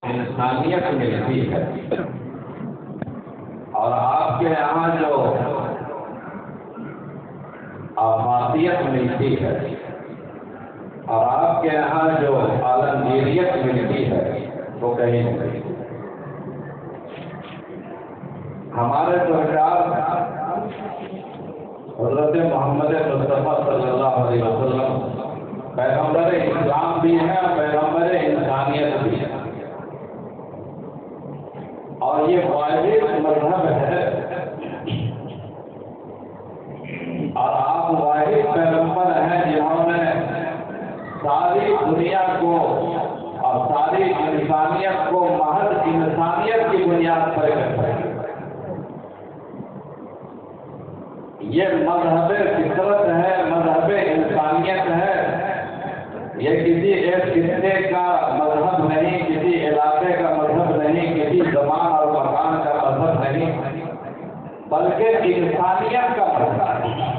انسانیت ملتی ہے، اور آپ کے یہاں جو آفاقیت ملتی ہے اور آپ کے یہاں جو عالمگیریت ملتی ہے وہ کہیں نہیں ملتی۔ ہمارے سرکار حضرت محمد مصطفیٰ صلی اللہ علیہ وسلم پیغمبر اسلام بھی ہیں اور پیغمبر انسانیت بھی ہیں، اور یہ واحد مذہب ہے، اور آپ واحد پیغمبر ہیں جنہوں نے ساری دنیا کو اور ساری انسانیت کو محض انسانیت کی بنیاد پر رکھا ہے۔ یہ مذہب فطرت ہے، مذہب انسانیت ہے، یہ کسی ایک خطے کا مذہب نہیں، کسی علاقے کا مذہب نہیں، کسی زمان اور مکان کا مذہب نہیں، بلکہ انسانیت کا مذہب ہے۔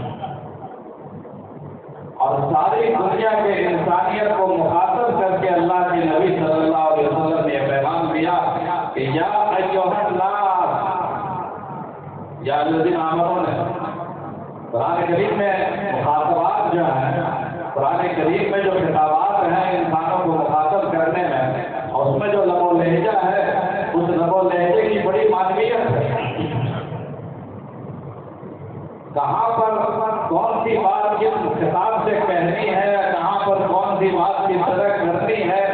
اور ساری دنیا کے انسانیت کو مخاطب کر کے اللہ کے نبی صلی اللہ علیہ وسلم نے یہ پیغام دیا کہ یا ایھا الناس، یا الذین آمنوا۔ قرآن کریم میں مخاطبات جو ہیں، قرآن کریم میں جو خطابات ہیں انسانوں کو مخاطب کرنے میں، اور اس میں جو لب و لہجہ ہے، اس لب و لہجے کی بڑی معنویت ہے۔ کہاں پر کون سی بات کس خطاب سے کہنی ہے، کہاں پر کون سی بات کس طرح کرنی ہے،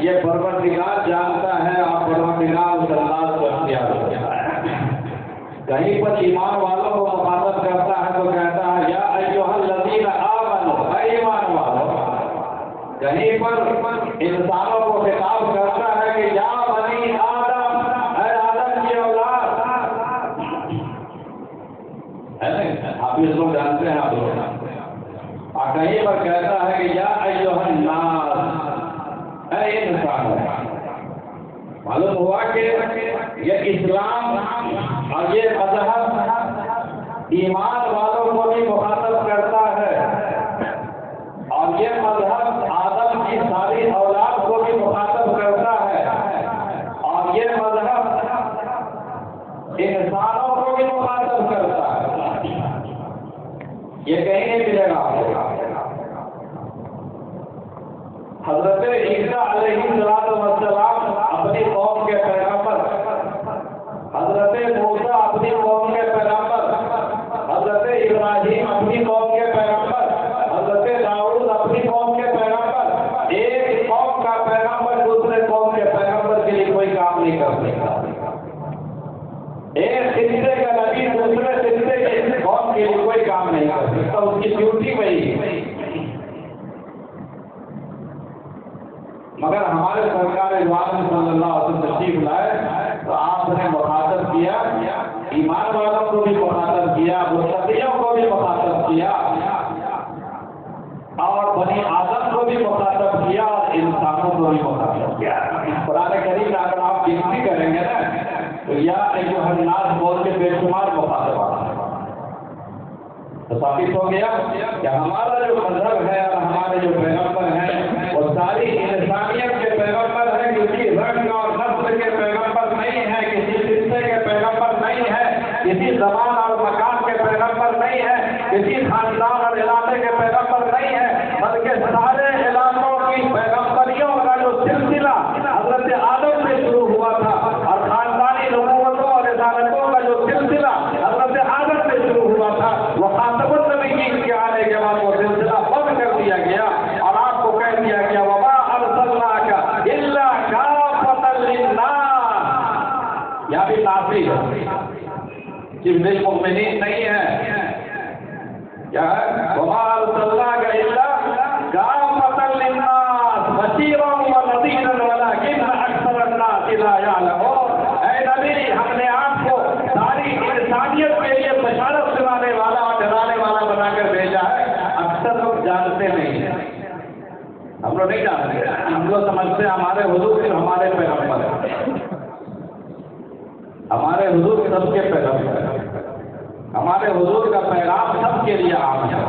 یہ پروردگار جانتا ہے، اور پروردگار اس انداز کو اختیار کرتا ہے۔ کہیں پر ایمان والوں کو مخاطب کرتا ہے تو کہتا ہے یا ایھا الذین آمنوا، اے ایمان والو۔ کہیں پر انسانوں کو خطاب کرتا ہے کہ یا بنی آدم، اے آدم کی اولاد، ہے نہیں؟ آپ اس لوگ جانتے ہیں، آپ لوگ جانتے ہیں۔ اور کہیں پر کہتا ہے کہ یا ایھا الناس، اے انسان۔ معلوم ہوا کہ یہ اسلام اور یہ مذہب ایمان والوں کو بھی مخاطب کرتا ہے، اور یہ مذہب آدم کی ساری اولاد کو بھی مخاطب کرتا ہے، اور یہ مذہب انسانوں کو بھی مخاطب کرتا ہے۔ یہ کہیں نہیں ملے گا آپ کو۔ حضرت عیسیٰ علیہ السلام اپنی قوم کے پیغمبر، حضرت موسیٰ اپنی قوم کے پیغمبر، حضرت ابراہیم اپنی قوم کے پیغمبر، حضرت داؤد اپنی قوم کے پیغمبر۔ ایک قوم کا پیغمبر دوسرے قوم کے پیغمبر کے لیے کوئی کام نہیں کر سکتا۔ ایک خطے کا نبی دوسرے خطے کی قوم کے لیے کوئی کام نہیں کر سکتا، اس کی ڈیوٹی وہی ہے۔ مگر ہمارے سرکار رضوان صلی اللہ علیہ وسلم تشریف لائے تو آپ نے مخاطب کیا، ایمان والوں کو بھی مخاطب کیا، متقیوں کو بھی مخاطب کیا، اور بنی آدم کو بھی مخاطب کیا، اور انسانوں کو بھی مخاطب کیا۔ قرآن کریم میں اگر آپ گنتی کریں گے نا تو یا ایھا الناس بول کے بے شمار مخاطبات ہیں۔ تو ثابت ہو گیا کہ ہمارا جو مذہب ہے اور ہمارے جو پیغمبر ہیں وہ ساری انسانیت کے پیغمبر ہیں، کسی رنگ اور نسل کے پیغمبر نہیں ہیں، کسی خطے کے پیغمبر نہیں ہیں، کسی زبان اور مکان کے پیغمبر نہیں ہیں، کسی خاندان اور علاقے کے پیغمبر نہیں ہیں، بلکہ سارے علاقوں کی پیغمبریوں کا جو سلسلہ حضرت آدم سے شروع ہوا تھا، اور خاندانی نبوتوں اور رسالتوں کا جو سلسلہ حضرت آدم سے شروع ہوا تھا، وہ خاتم النبیین کے آنے کے بعد وہ سلسلہ بند کر دیا گیا، اور آپ کو کہہ دیا گیا وما ارسلناک الا کافۃ للناس۔ یہاں بھی نافی ہے، صرف للمؤمنین نہیں ہے، کیا ہے؟ وما ارسلناک الا کافۃ للناس بشیرا ونذیرا ولکن اکثر الناس لا یعلمون۔ اے نبی، ہم نے آپ کو ساری انسانیت کے لیے بشارت سنانے والا اور ڈرانے والا بنا کر بھیجا ہے، اکثر لوگ جانتے نہیں ہیں۔ ہم لوگ نہیں جانتے، ہم لوگ سمجھتے ہیں ہمارے حضور صرف ہمارے پیغمبر ہیں، ہمارے حضور سب کے پیغمبر ہیں، ہمارے حضور کا پیغام سب کے لیے عام ہے۔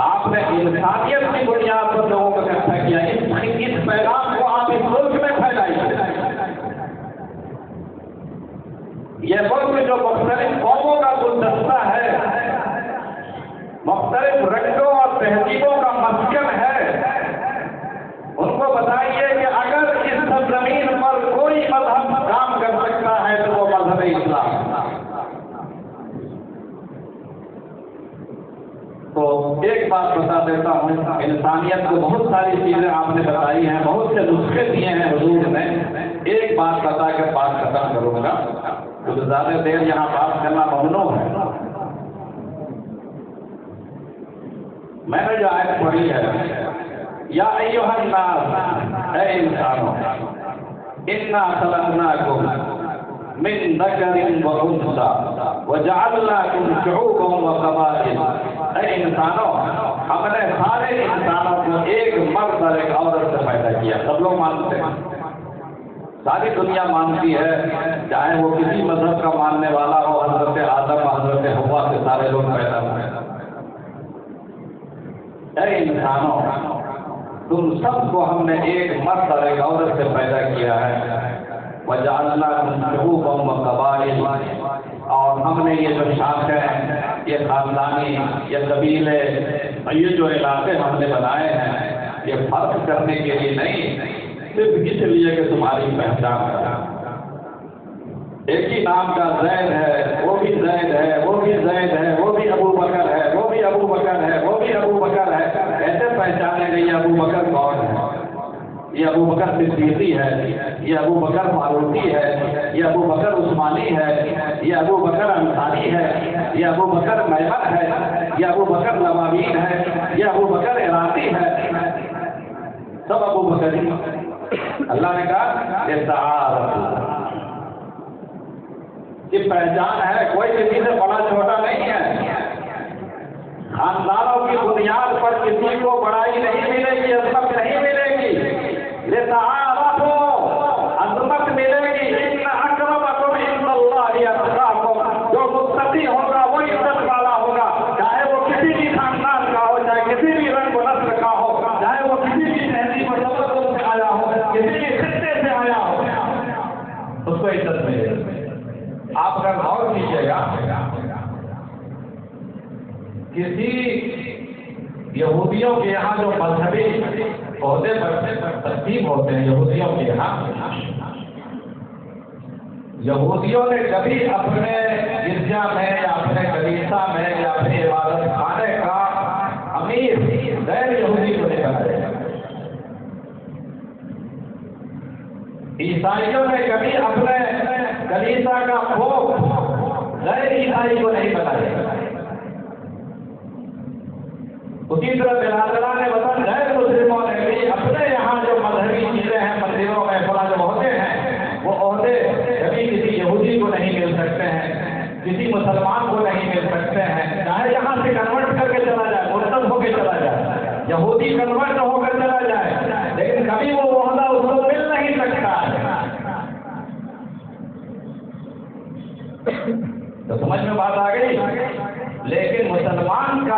آپ نے انسانیت کی بنیاد پر لوگوں کو اکٹھا کیا، اس پیغام کو آپ اس ملک میں پھیلائیے۔ بات بتا دیتا ہوں، انسانیت کو بہت ساری چیزیں آپ نے بتائی ہیں، بہت سے نسخے دیے ہیں حضور نے، ایک بات بتا کے بات ختم کروں گا، کچھ زیادہ دیر یہاں بات کرنا ممنوع ہے۔ میں نے جو آیت پڑھی ہے، یا ایھا الناس، اے انسانوں، انا خلقناکم من ذکر و انثی وجعلناکم شعوبا وقبائل، اے انسانوں، ہم نے سارے انسانوں کو ایک مرد اور ایک عورت سے پیدا کیا۔ سب لوگ مانتے ہیں، ساری دنیا مانتی ہے، چاہے وہ کسی مذہب کا ماننے والا ہو، حضرت آدم حضرت حوا سے سارے لوگ پیدا ہوئے۔ اے انسانوں، تم سب کو ہم نے ایک مرد اور ایک عورت سے پیدا کیا ہے۔ وَجَعَلْنَاكُمْ شُعُوبًا وَقَبَائِلَ، اور ہم نے یہ جو شاخیں، یہ خاندانی، یہ قبیلے، یہ جو علاقے ہم نے بنائے ہیں، یہ فرق کرنے کے لیے نہیں، صرف اس لیے کہ تمہاری پہچان کرے۔ ایک ہی نام کا زید ہے، وہ بھی زید ہے، وہ بھی زید ہے، وہ بھی ابو بکر ہے، وہ بھی ابو بکر ہے، وہ بھی ابو بکر ہے، ایسے پہچانے گئی ابو بکر کون ہے؟ یہ ابو بکر صدیقی ہے، یہ ابو بکر فاروقی ہے، یہ ابو بکر عثمانی ہے، یہ ابو بکر انصاری ہے، یہ ابو بکر میمن ہے، یہ ابو بکر نوابین ہے، یہ ابو بکر عراقی ہے، سب ابو بکر ہی۔ اللہ نے کہا کہ تعارف، یہ پہچان ہے، کوئی کسی سے بڑا چھوٹا نہیں ہے۔ خاندانوں کی بنیاد پر کسی کو بڑائی نہیں ملے گی، عظمت نہیں ملے گی، لتعارفوا، عظمت ملے گی۔ ان اکرمکم عند اللہ اتقاکم، جو متقی ہوگا وہ عزت والا ہوگا، چاہے وہ کسی بھی خاندان کا ہو، چاہے کسی بھی رنگ و نسل کا ہو، چاہے وہ کسی بھی تہذیب و تمدن سے آیا ہو، کسی بھی خطے سے آیا ہو، اس کو عزت ملے گی۔ آپ اگر غور کیجیے گا، کسی یہودیوں کے یہاں جو مذہبی عہدے پر ترتیب ہوتے ہیں، یہودیوں کے یہاں، یہودیوں نے کبھی اپنے گرجا میں یا اپنے کلیسا میں یا اپنے عبادت خانے کا امیر غیر یہودی کو نہیں بنایا۔ عیسائیوں نے کبھی اپنے کلیسا کا پوپ غیر عیسائی کو نہیں بنایا۔ اسی طرح برادران نے وطن غیر مسلموں نے بھی اپنے یہاں جو مذہبی چیزیں ہیں، مندروں میں فلاں جو عہدے ہیں، وہ عہدے کبھی کسی یہودی کو نہیں مل سکتے ہیں، کسی مسلمان کو نہیں مل سکتے ہیں، چاہے یہاں سے کنورٹ کر کے چلا جائے، مرتد ہو کے چلا جائے، یہودی کنورٹ ہو کر چلا جائے، لیکن کبھی وہ عہدہ اس کو مل نہیں سکتا۔ تو سمجھ میں بات آ گئی؟ لیکن مسلمان کا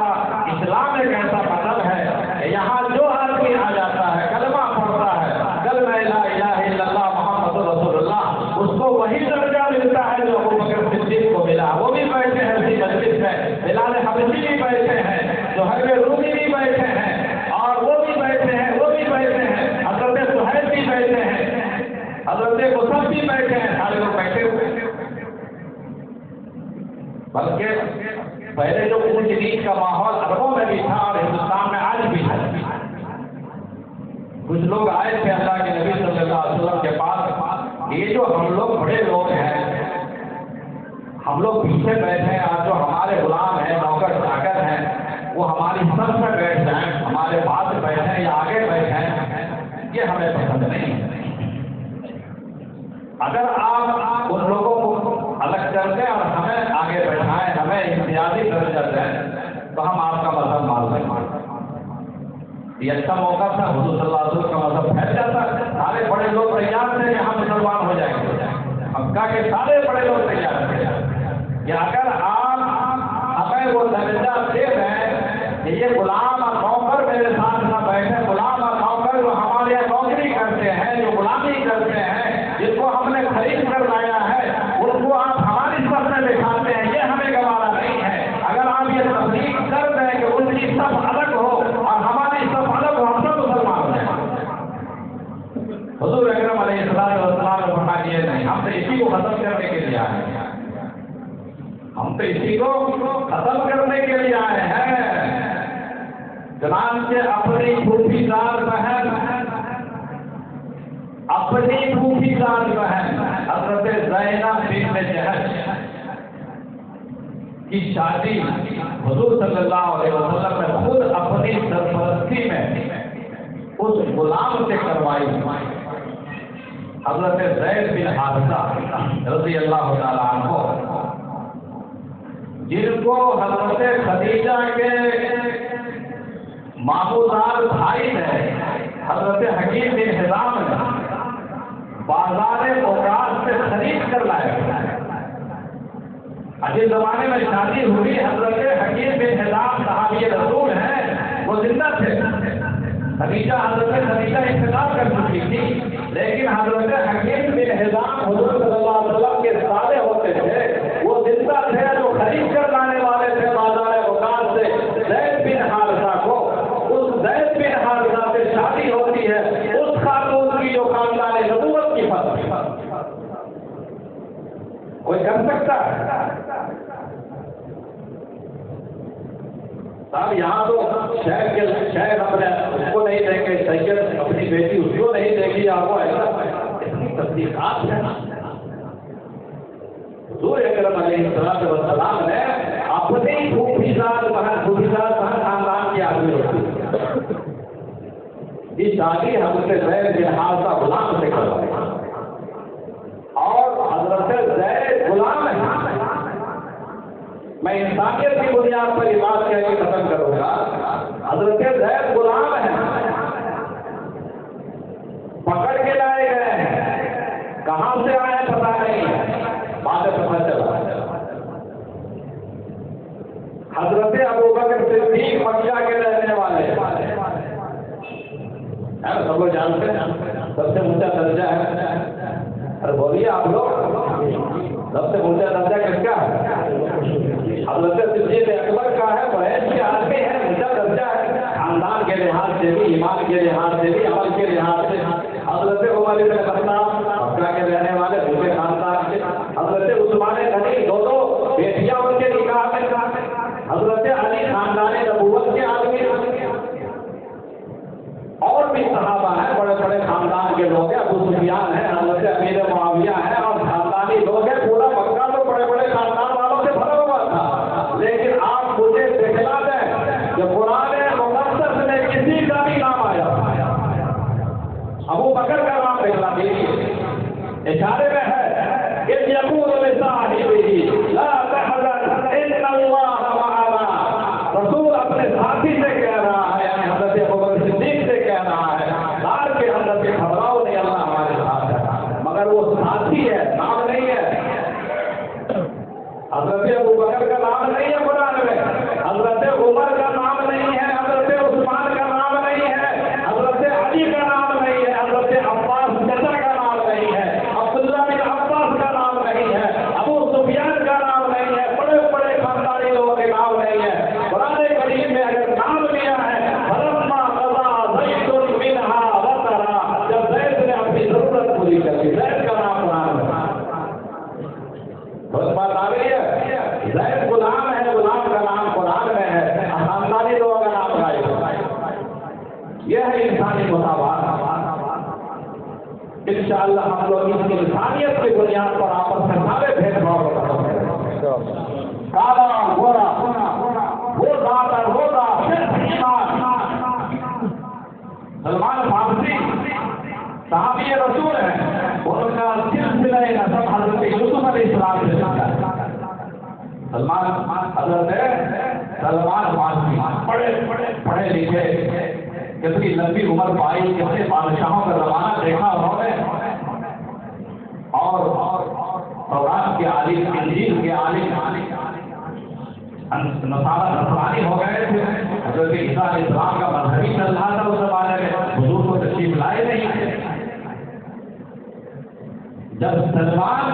اسلام ایک ایسا مذہب ہے کہ یہاں جو آدمی آ جاتا ہے، کلمہ پڑھتا ہے، کلمہ لا الہ الا اللہ محمد رسول اللہ، اس کو وہی درجہ ملتا ہے جو ابو بکر صدیق کو ملا۔ وہ بھی بیٹھے ہیں اسی مجلس میں، بلال حبشی بھی بیٹھے ہیں، صہیب رومی بھی بیٹھے ہیں، اور وہ بھی بیٹھے ہیں، وہ بھی بیٹھے ہیں، حضرت صہیب بھی بیٹھے ہیں، حضرت مصعب بھی بیٹھے ہیں، سارے لوگ بیٹھے ہوئے ہیں۔ بلکہ پہلے جو اونچ نیچ کا ماحول عربوں میں بھی تھا اور ہندوستان میں آج بھی ہے۔ کچھ لوگ آئے تھے اللہ کے نبی صلی اللہ علیہ وسلم کے پاس، یہ جو ہم لوگ بڑے لوگ ہیں، ہم لوگ پیچھے بیٹھے ہیں، اور جو ہمارے غلام ہیں، نوکر چاکر ہیں، وہ ہماری سب میں بیٹھ جائیں، ہمارے پاس بیٹھیں یا آگے بیٹھیں، یہ ہمیں پسند نہیں ہے۔ اگر آپ ان لوگوں کو الگ کر دیں اور ہمیں آگے بیٹھائیں، ہمیں امتیازی درجہ دیں، تو ہم آپ کا مذہب مان لیں۔ یہ اچھا موقع تھا، حضور صلی اللہ علیہ وسلم کا مذہب پھیل جاتا، سارے بڑے لوگ تیار تھے کہ ہم مسلمان ہو جائیں گے، مکہ کے سارے بڑے لوگ تیار تھے کہ اگر آپ ہمیں وہ درجہ دے دیں کہ یہ غلام اور نوکر میرے ساتھ نہ بیٹھے، غلام اور نوکر جو ہمارے یہاں نوکری کرتے ہیں، جو غلامی کرتے ہیں، جس کو ہم نے خرید کر لایا ہے، ان کو آپ ہماری صف میں بٹھاتے ہیں، یہ ہمیں گوارا نہیں ہے۔ اگر آپ یہ تصدیق کر دیں کہ ان کی صف الگ ہو اور ہماری صف الگ ہو، ہم سب مسلمان ہو جائیں۔ حضور اکرم علیہ السلام نے فرمایا یہ نہیں، ہم تو اسی کو ختم کرنے کے لیے آئے ہیں، ہم تو اسی کو ختم کرنے کے لیے آئے ہیں۔ چنانچہ اپنی پھوپھی دار بہن حضرت زینب بنت جحش کی شادی حضور صلی اللہ علیہ وسلم نے خود اپنی سرپرستی میں اس غلام سے کروائی، حضرت زید بن حارثہ رضی اللہ تعالیٰ عنہ، جن کو حضرت خدیجہ کے مامودار بھائی نے حضرت حکیم بن حزام نے بازار اوقات سے خرید کر لائے۔ جس زمانے میں شادی ہوئی حضرت حکیم بن حزام صحابی رسول ہیں، وہ زندہ تھے۔ حضرت خدیجہ انتقال کر چکی تھی، لیکن حضرت حکیم بن حزام حضور صلی اللہ علیہ وسلم کے سالے ہوتے تھے، وہ زندہ تھے، جو خرید کر لانے والے تھے بازار اوقات سے زید بن حارثہ کو۔ اس زید بن حارثہ سے شادی ہوتی ہے اس خاتون کی جو خاندان نبوت کی فتح کوئی کر سکتا ہے؟ صاحب یہاں تو شہر اپنے اس کو نہیں دیں گے، سید اپنی بیٹی اس کو نہیں دے گی، آپ کو ایسا اتنی تصدیقات ہے۔ حضور اکرم علیہ السلام نے اپنی پھوپھی دار بہن خاندان کی آدمی ہوتی ہے، یہ شادی حضرت زید بن حارثہ غلام سے کروائی، اور حضرت زید غلام ہے۔ میں انسانیت کی بنیاد پر یہ بات کہہ کے ختم کروں گا، حضرت زید غلام ہے، پکڑ کے لائے گئے ہیں، کہاں سے آئے پتا نہیں، بعد میں پتہ چلا حضرت ابوبکر صدیق مکہ کے رہنے والے، سب لوگ جانتے ہیں سب سے اونچا درجہ ہے، ارے بولیے آپ لوگ، سب سے اونچا درجہ کس کا ہے؟ حضرت صدیق اکبر کا ہے، بحث کے آدمی ہے، اونچا درجہ ہے، خاندان کے لحاظ سے بھی، ایمان کے لحاظ سے بھی، عمل کے لحاظ سے۔ حضرت عمر بن خطاب مکہ کے رہنے والے دوسرے خاندان کے، حضرت عثمان غنی دو بیٹیاں ان کے نکاح میں، حضرت علی خاندان نبوت کے آدمی، اور بھی صحابہ ہیں، بڑے بڑے خاندان کے لوگ ہیں، ابو سفیان ہیں، حضرت امیر معاویہ ہیں، اور خاندانی لوگ ہیں۔ پورا مکہ تو بڑے بڑے خاندان والوں سے بھرا ہوا تھا، لیکن آپ مجھے دکھلا دیں کہ قرآن مقدس میں کسی کا بھی نام آیا، ابو بکر کا نام دکھلا دیجیے، اشارے میں ہے کہ یقول لصاحبہ لا تحزن ان اللہ معنا، رسول اپنے ساتھی سے کہہ رہا ہے، یعنی حضرت ابوبکر صدیق سے کہہ رہا ہے، دار کے اندر سے گھبراؤ نہیں، اللہ ہمارے ساتھ ہے، مگر وہ ساتھی ہے، نام نہیں ہے۔ حضرت ابوبکر کا نام نہیں ہے قرآن میں، حضرت عمر کا نام نہیں ہے، حضرت عثمان کا نام نہیں ہے، حضرت علی کا نام نہیں ہے، حضرت عباس چچا کا نام نہیں ہے، عبداللہ بن عباس کا نام نہیں ہے، ابو سفیان کا نام نہیں ہے، بڑے بڑے خاندانی لوگوں کے نام نہیں ہے۔ قرآن کریم میں اگر نام لیا ہے فلما قضى زید منها وطرا، جب زید نے اپنی ضرورت پوری کر لی، زید کا نام قرآن میں بات آ رہی ہے۔ زید غلام ہے، غلام کا نام قرآن میں ہے، خاندانی لوگوں کا نام غائب ہے۔ یہ ہے انسانی مساوات۔ انشاءاللہ ہم لوگ اس کی انسانیت کی بنیاد پر آپس میں سارے بھید بھاؤ کو ختم کریں گے۔ کالا گورا وہ ذات اور وہ ذات صرف ایمان۔ سلمان فارسی صحابی رسول ہیں، ان کا سلسلہ نسب حضرت یوسف علیہ السلام سے چلتا ہے۔ سلمان فارسی پڑھے لکھے، کتنی لمبی عمر پائی، کتنے بادشاہوں کا زمانہ دیکھا انہوں نے، اور تورات کے عالم، انجیل کے عالم، نصرانی ہو گئے تھے۔ حضرت عیسیٰ علیہ السلام کا مذہبی چل رہا تھا اس زمانے میں، حضور کو تشریف لائے نہیں تھے۔ جب سلمان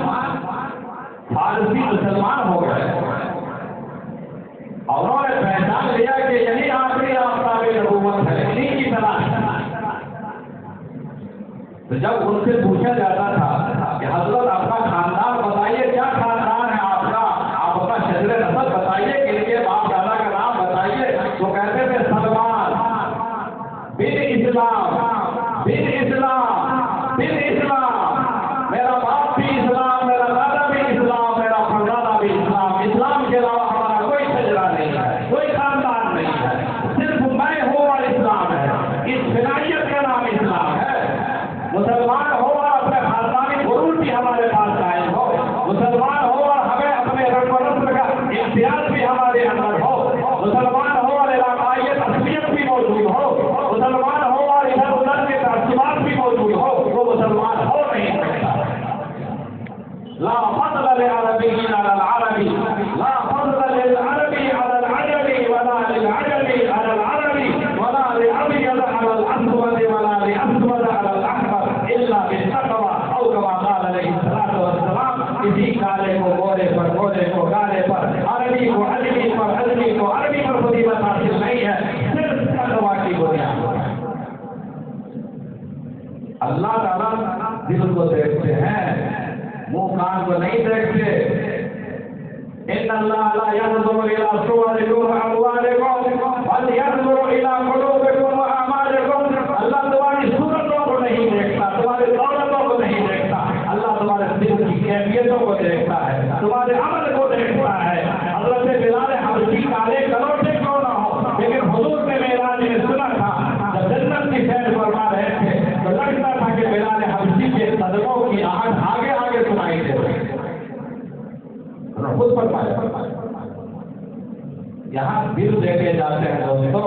فارسی مسلمان ہو گئے اور انہوں نے پہچان لیا کہ یہی آخری آفتاب نبوت ہے، انہیں کی تلاش، تو جب ان سے پوچھا جاتا تھا کہ حضرت اپنا خاندان بتائیے، کیا خاندان ہے آپ کا، آپ اپنا شجر نسب بتائیے، کن کے باپ دادا کا نام بتائیے، تو کہتے تھے سلمان بھی ہمارے پاس قائم ہو، مسلمان ہو اور ہمیں اپنے رنگ و نسل کا امتیاز بھی ہمارے اندر ہو، مسلمان ہو اور علاقائیت اصلیت بھی موجود ہو، مسلمان ہو اور ادھر ادھر کے تعصبات بھی موجود ہو، وہ مسلمان ہو نہیں سکتا۔ لا فضل للعربي على العربي، لا فضل للعربي على العجمي، ولا للعجمي على العربي، ولا للأبيض على الأسود، ولا للأسود على الأحمر، إلا بالتقوى، أو كما قال عليه الصلاة والسلام، کسی کالے کو گورے پر، گورے کو کالے پر، عربی کو عجمی پر، عجمی کو عربی پر فضیلت حاصل نہیں ہے، صرف تقوی کی بنیاد پر۔ اللہ تعالیٰ دل کو دیکھتے ہیں، منہ کان کو نہیں دیکھتے۔ ان اللہ لا ينظر الى صوركم واموالكم بل ينظر الى قلوبكم واعمالكم۔ اللہ تمہاری صورتوں کو نہیں دیکھتا، تمہاری دولتوں کو نہیں دیکھتا، اللہ تمہارے دل کی کیفیتوں کو دیکھتا ہے، تمہارے عمل کو دیکھتا ہے۔ حضرت بلال حبشی کالے کلوٹے کیوں نہ ہو، لیکن حضور نے معراج میں سنا تھا جب جنت کی سیر فرما رہے تھے تو لگتا تھا کہ بلال حبشی کے قدموں کی آہٹ آگے آگے سنائی دے رہی ہے۔ خود فرمایا یہاں دل دیکھے جاتے ہیں دوستو،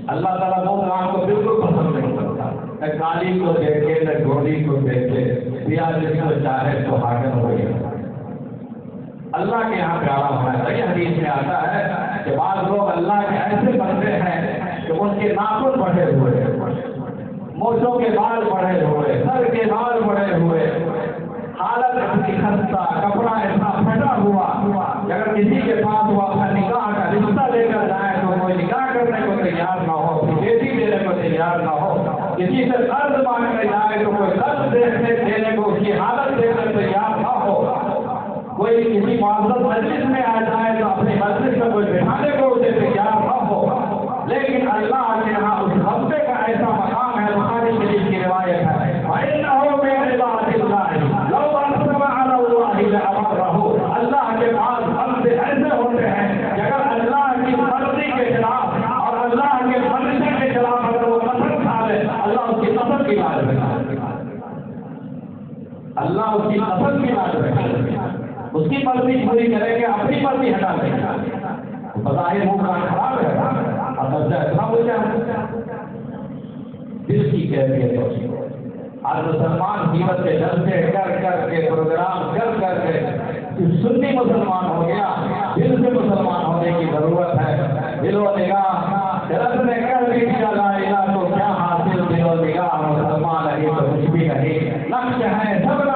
اللہ تعالیٰ وہ کام کو بالکل پسند نہیں کرتا، نہ کالی کو دیکھے نہ گھوڑی کو دیکھے، سیاہ جس کو چاہے تو حاکم ہو گیا۔ اللہ کے یہاں پیارا ہونا ہے۔ حدیث میں آتا ہے کہ بعض لوگ اللہ کے ایسے بندے ہیں کہ ان کے ناخن بڑھے ہوئے، مونچھوں کے بال بڑھے ہوئے، سر کے بال بڑھے ہوئے، حالت اپنی خستہ، کپڑا اتنا پھٹا ہوا، اگر کسی کے پاس وہ اپنا نکاح کا رشتہ لے کر جائے تو کوئی نکاح کرنے کو تیار نہ ہو، بیٹی دینے کو تیار نہ ہو، کسی سے قرض مانگنے جائے تو کوئی قرض دینے کو اس کی حالت دیکھ کر تیار نہ ہو، کوئی کسی معذرت مجلس میں آ جائے تو اپنی مجلس میں کوئی بٹھانے کو اسے تیار نہ ہو۔ لیکن اللہ کے یہاں اس بندے کا ایسا مقام ہے، بخاری شریف کی روایت ہے، وَإِنَّهُ مِنْ عِبَادِ اللَّهِ لَوْ أَقْسَمَ عَلَى اللَّهِ لَأَبَرَّهُ۔ اللہ کے پاس بندے ایسے ہوتے ہیں کہ اگر اللہ کی مرضی کے خلاف اور اللہ کے منشے کے خلاف اگر وہ قسم کھا لے، اللہ اس کی قسم کی لاج رکھے، اللہ اس کی قسم کی لاج رکھے، اس کی مرضی پوری کریں گے، اپنی مرضی ہٹا دیں گے۔ بظاہر منہ کان خراب ہے، اندر سے ایسا ہو جائے، دل کی کیفیت ہوتی ہے۔ آج مسلمان قیمت کے جلسے کر کر کے، پروگرام کر کر کے سنی مسلمان ہو گیا، دل سے مسلمان ہونے کی ضرورت ہے۔ دل و نگاہ رب نے کر بھی دیا لا الہ تو کیا حاصل، دل و نگاہ مسلمان نہیں تو کچھ بھی نہیں، نقش ہے سب